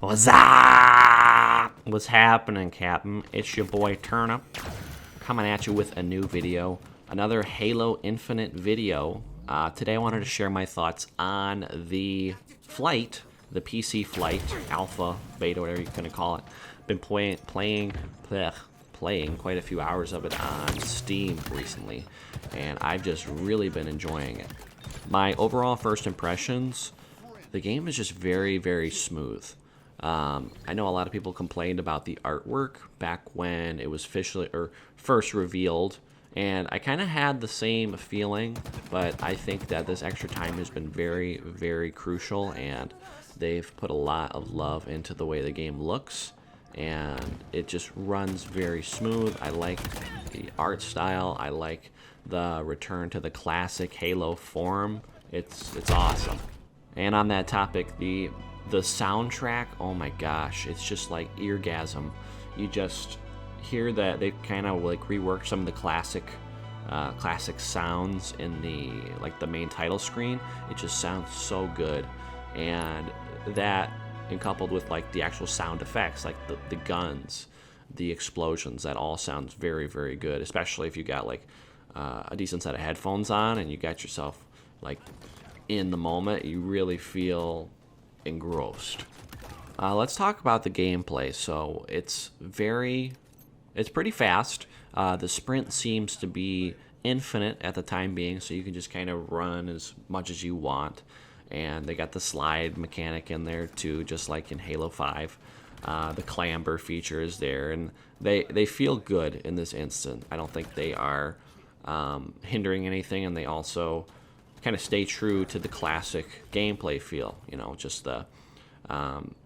What's up? What's happening, Captain? It's your boy Turnip, coming at you with a new video, another Halo Infinite video. Today I wanted to share my thoughts on the flight, the PC flight, alpha, beta, whatever you're gonna call it. Been playing quite a few hours of it on Steam recently, and I've just really been enjoying it. My overall first impressions, the game is just very, very smooth. I know a lot of people complained about the artwork back when it was first revealed, and I kind of had the same feeling, but I think that this extra time has been very, very crucial, and they've put a lot of love into the way the game looks, and it just runs very smooth. I like the art style. I like the return to the classic Halo form. It's awesome. And on that topic, the soundtrack, oh my gosh, it's just like eargasm. You just hear that they kind of like reworked some of the classic sounds in the main title screen. It just sounds so good, and that, and coupled with like the actual sound effects, like the guns, the explosions, that all sounds very, very good. Especially if you got like a decent set of headphones on and you got yourself like in the moment, you really feel engrossed. Let's talk about the gameplay. So it's pretty fast. The sprint seems to be infinite at the time being, so you can just kind of run as much as you want. And they got the slide mechanic in there too, just like in Halo 5. The clamber feature is there, and they feel good in this instant. I don't think they are hindering anything, and they also kind of stay true to the classic gameplay feel. You know, just the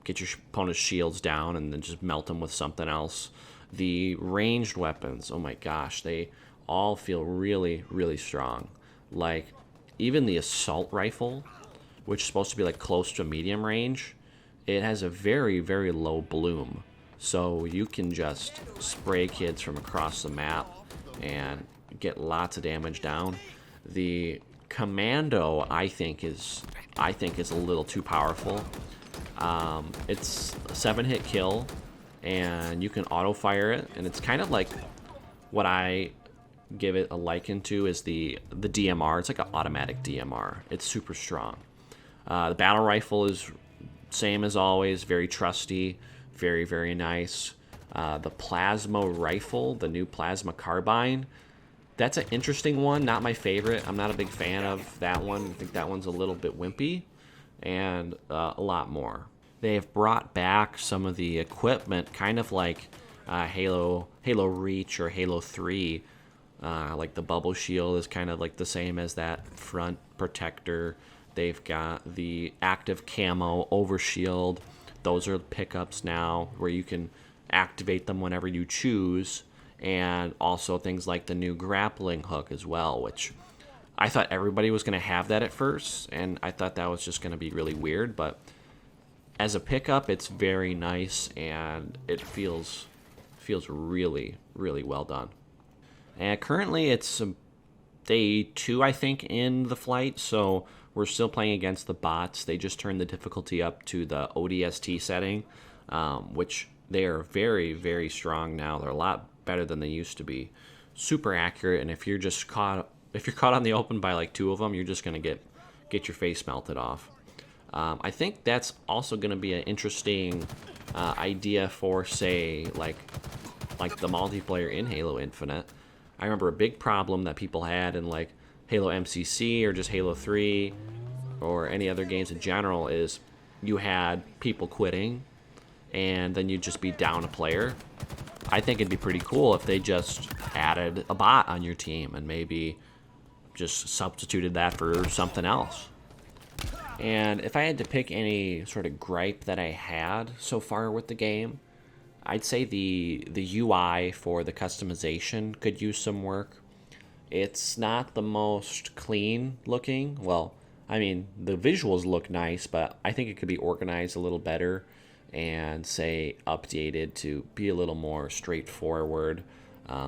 get your opponent's shields down and then just melt them with something else. The ranged weapons, oh my gosh, they all feel really, really strong. Like even the assault rifle, which is supposed to be like close to medium range, it has a very, very low bloom. So you can just spray kids from across the map and get lots of damage down. The commando, I think is a little too powerful. It's a 7-hit kill, and you can auto fire it, and it's kind of like what I give it a liken to is the DMR. It's like an automatic DMR. It's super strong. The battle rifle is same as always, very trusty, very, very nice. The plasma rifle, the new plasma carbine, that's an interesting one. Not my favorite. I'm not a big fan of that one. I think that one's a little bit wimpy, and a lot more. They have brought back some of the equipment, kind of like Halo Reach or Halo 3. Like the bubble shield is kind of like the same as that front protector. They've got the active camo overshield. Those are pickups now where you can activate them whenever you choose. And also things like the new grappling hook as well, which I thought everybody was going to have that at first, and I thought that was just going to be really weird, but as a pickup, it's very nice, and it feels really, really well done. And currently it's day 2, I think, in the flight, so we're still playing against the bots. They just turned the difficulty up to the ODST setting, which they are very, very strong now. They're a lot better than they used to be. Super accurate, and if you're caught on the open by like 2 of them, you're just gonna get your face melted off. I think that's also gonna be an interesting idea for, say, like the multiplayer in Halo Infinite. I remember a big problem that people had in like Halo MCC or just Halo 3 or any other games in general is you had people quitting and then you'd just be down a player. I think it'd be pretty cool if they just added a bot on your team and maybe just substituted that for something else. And if I had to pick any sort of gripe that I had so far with the game, I'd say the UI for the customization could use some work. It's not the most clean looking. Well, I mean, the visuals look nice, but I think it could be organized a little better and, say, updated to be a little more straightforward,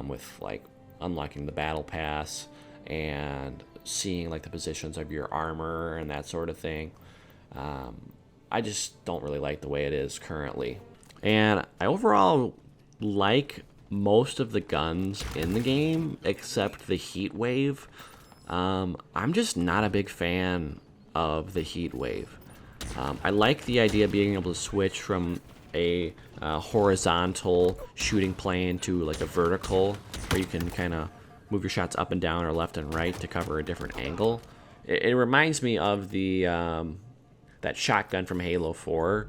with like unlocking the battle pass and seeing like the positions of your armor and that sort of thing. I just don't really like the way it is currently. And I overall like most of the guns in the game, except the Heat Wave. I'm just not a big fan of the Heat Wave. I like the idea of being able to switch from a horizontal shooting plane to like a vertical, where you can kind of move your shots up and down or left and right to cover a different angle. It reminds me of the that shotgun from Halo 4,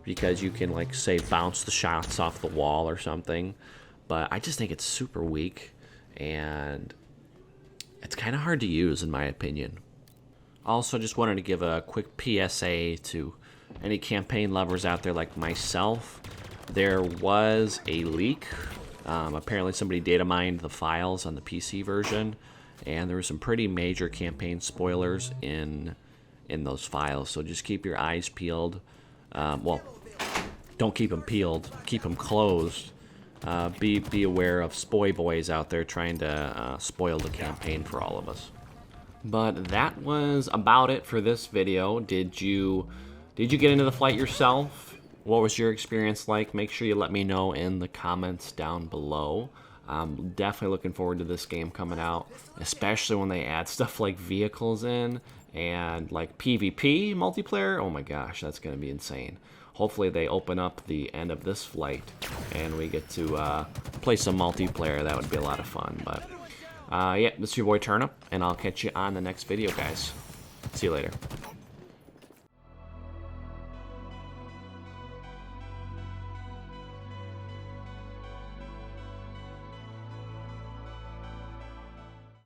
because you can, like, say, bounce the shots off the wall or something. But I just think it's super weak, and it's kind of hard to use, in my opinion. Also, just wanted to give a quick PSA to any campaign lovers out there like myself. There was a leak. Apparently somebody data mined the files on the PC version, and there were some pretty major campaign spoilers in those files. So just keep your eyes peeled. Well, don't keep them peeled. Keep them closed. Be aware of spoy boys out there trying to spoil the campaign for all of us. But that was about it for this video. Did you get into the flight yourself? What was your experience like? Make sure you let me know in the comments down below. I'm definitely looking forward to this game coming out, especially when they add stuff like vehicles in and like PvP multiplayer. Oh my gosh, that's going to be insane. Hopefully they open up the end of this flight and we get to play some multiplayer. That would be a lot of fun. But yeah, this is your boy Turnip, and I'll catch you on the next video, guys. See you later.